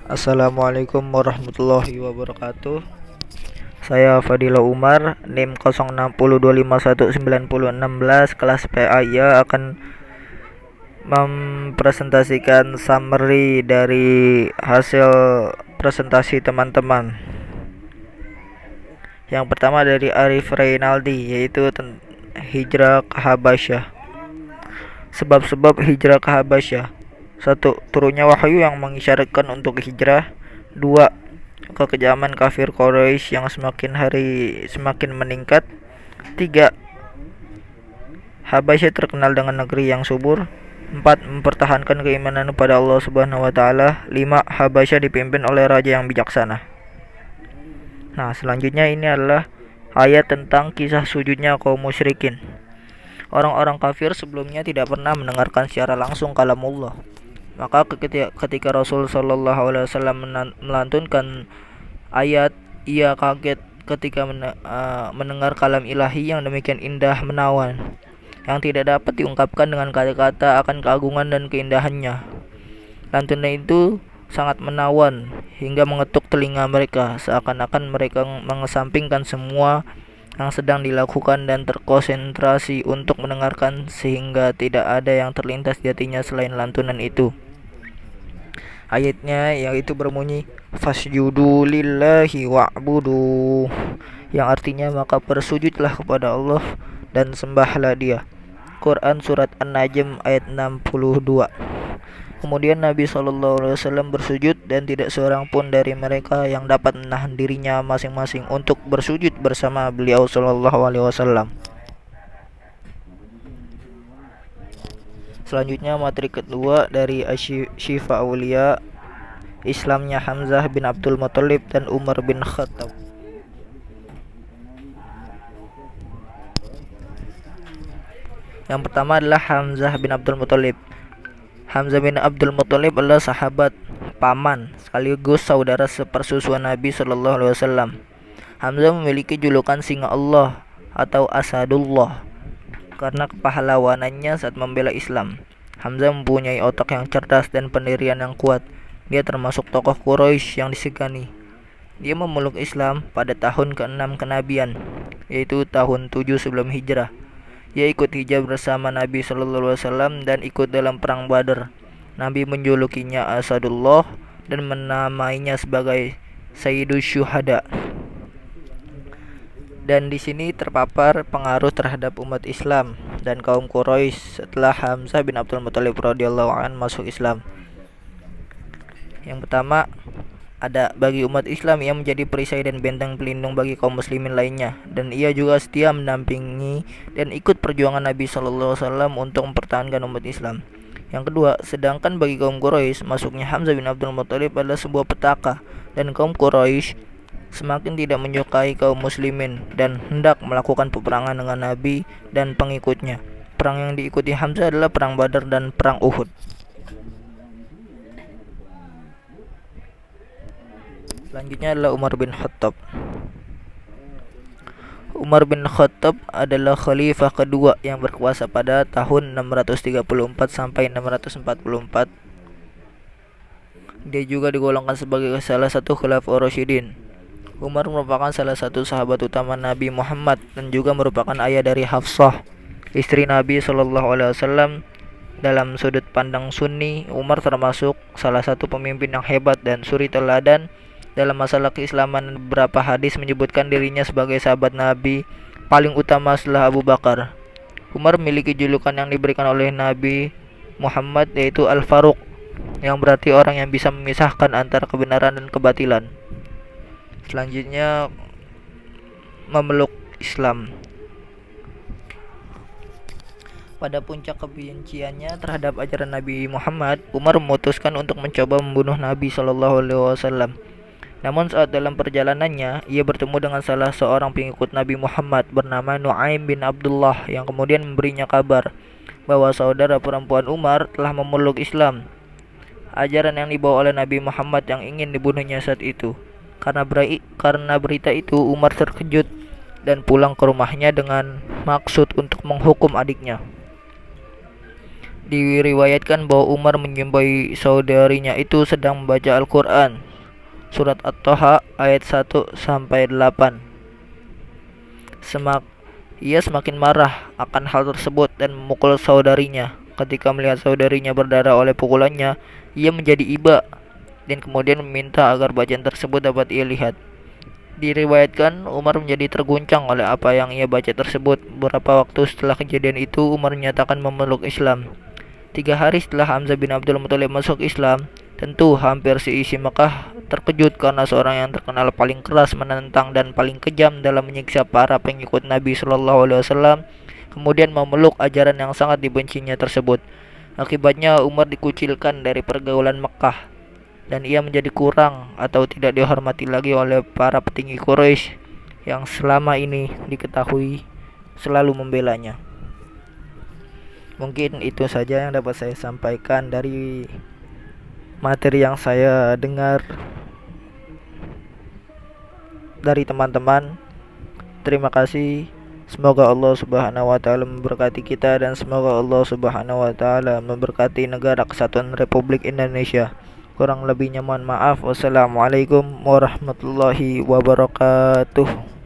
Assalamualaikum warahmatullahi wabarakatuh. Saya Fadila Umar, NIM 0602519016, kelas PA. Ia akan mempresentasikan summary dari hasil presentasi teman-teman. Yang pertama dari Arif Reynaldi, yaitu hijrah ke Habasyah. Sebab-sebab hijrah ke Habasyah: 1. Turunnya wahyu yang mengisyaratkan untuk hijrah. 2. Kekejaman kafir Quraisy yang semakin hari semakin meningkat. 3. Habasyah terkenal dengan negeri yang subur. 4. Mempertahankan keimanan kepada Allah Subhanahu wa taala. 5. Habasyah dipimpin oleh raja yang bijaksana. Nah, selanjutnya ini adalah ayat tentang kisah sujudnya kaum musyrikin. Orang-orang kafir sebelumnya tidak pernah mendengarkan secara langsung kalamullah. Maka ketika Rasul Shallallahu Alaihi Wasallam melantunkan ayat, ia kaget ketika mendengar kalam ilahi yang demikian indah menawan, yang tidak dapat diungkapkan dengan kata-kata akan keagungan dan keindahannya. Lantunan itu sangat menawan hingga mengetuk telinga mereka, seakan-akan mereka mengesampingkan semua yang sedang dilakukan dan terkonsentrasi untuk mendengarkan, sehingga tidak ada yang terlintas di hatinya selain lantunan itu. Ayatnya yaitu berbunyi fasjudu lillahi wa'budu, yang artinya maka bersujudlah kepada Allah dan sembahlah Dia. Quran surat An-Najm ayat 62. Kemudian Nabi SAW bersujud dan tidak seorang pun dari mereka yang dapat menahan dirinya masing-masing untuk bersujud bersama beliau SAW. Selanjutnya materi kedua dari Syifa Aulia, Islamnya Hamzah bin Abdul Muthalib dan Umar bin Khattab. Yang pertama adalah Hamzah bin Abdul Muthalib. Hamzah bin Abdul Muthalib adalah sahabat, paman, sekaligus saudara sepersusuan Nabi Shallallahu Alaihi Wasallam. Hamzah memiliki julukan singa Allah atau Asadullah karena kepahlawanannya saat membela Islam. Hamzah mempunyai otak yang cerdas dan pendirian yang kuat. Dia termasuk tokoh Quraisy yang disegani. Dia memeluk Islam pada tahun ke-6 kenabian, yaitu tahun 7 sebelum hijrah. Dia ikut hijrah bersama Nabi Shallallahu Alaihi Wasallam dan ikut dalam perang Badar. Nabi menjulukinya Asadullah dan menamainya sebagai Sayyidus Syuhada. Dan di sini terpapar pengaruh terhadap umat Islam dan kaum Quraisy setelah Hamzah bin Abdul Muthalib radhiyallahu anhu masuk Islam. Yang pertama, ada bagi umat Islam ia menjadi perisai dan benteng pelindung bagi kaum muslimin lainnya, dan ia juga setia mendampingi dan ikut perjuangan Nabi Shallallahu Alaihi Wasallam untuk mempertahankan umat Islam. Yang kedua, sedangkan bagi kaum Quraisy, masuknya Hamzah bin Abdul Muthalib adalah sebuah petaka, dan kaum Quraisy semakin tidak menyukai kaum muslimin dan hendak melakukan peperangan dengan Nabi dan pengikutnya. Perang yang diikuti Hamzah adalah perang Badar dan perang Uhud. Selanjutnya adalah Umar bin Khattab. Umar bin Khattab adalah khalifah kedua yang berkuasa pada tahun 634 sampai 644. Dia juga digolongkan sebagai salah satu khulafaur rasyidin. Umar merupakan salah satu sahabat utama Nabi Muhammad dan juga merupakan ayah dari Hafsah, istri Nabi Shallallahu Alaihi Wasallam. Dalam sudut pandang Sunni, Umar termasuk salah satu pemimpin yang hebat dan suri teladan dalam masalah keislaman. Beberapa hadis menyebutkan dirinya sebagai sahabat Nabi paling utama setelah Abu Bakar. Umar memiliki julukan yang diberikan oleh Nabi Muhammad, yaitu Al-Faruq, yang berarti orang yang bisa memisahkan antara kebenaran dan kebatilan. Selanjutnya, memeluk Islam. Pada puncak kebenciannya terhadap ajaran Nabi Muhammad, Umar memutuskan untuk mencoba membunuh Nabi Shallallahu Alaihi Wasallam. Namun saat dalam perjalanannya, ia bertemu dengan salah seorang pengikut Nabi Muhammad bernama Nu'aim bin Abdullah, yang kemudian memberinya kabar bahwa saudara perempuan Umar telah memeluk Islam, ajaran yang dibawa oleh Nabi Muhammad yang ingin dibunuhnya saat itu. Karena berita itu, Umar terkejut dan pulang ke rumahnya dengan maksud untuk menghukum adiknya. Diriwayatkan bahwa Umar menjumpai saudarinya itu sedang membaca Al-Quran, surat At-Taha ayat 1 sampai 8. Ia semakin marah akan hal tersebut dan memukul saudarinya. Ketika melihat saudarinya berdarah oleh pukulannya, ia menjadi iba dan kemudian meminta agar bacaan tersebut dapat ia lihat. Diriwayatkan Umar menjadi terguncang oleh apa yang ia baca tersebut. Beberapa waktu setelah kejadian itu, Umar menyatakan memeluk Islam. 3 hari setelah Hamzah bin Abdul Muthalib masuk Islam, tentu hampir seisi Mekah terkejut karena seorang yang terkenal paling keras menentang dan paling kejam dalam menyiksa para pengikut Nabi Shallallahu Alaihi Wasallam kemudian memeluk ajaran yang sangat dibencinya tersebut. Akibatnya Umar dikucilkan dari pergaulan Mekah dan ia menjadi kurang atau tidak dihormati lagi oleh para petinggi Quraisy yang selama ini diketahui selalu membelanya. Mungkin itu saja yang dapat saya sampaikan dari materi yang saya dengar dari teman-teman. Terima kasih. Semoga Allah Subhanahu wa taala memberkati kita dan semoga Allah Subhanahu wa taala memberkati negara Kesatuan Republik Indonesia. Kurang lebihnya mohon maaf. Wassalamualaikum warahmatullahi wabarakatuh.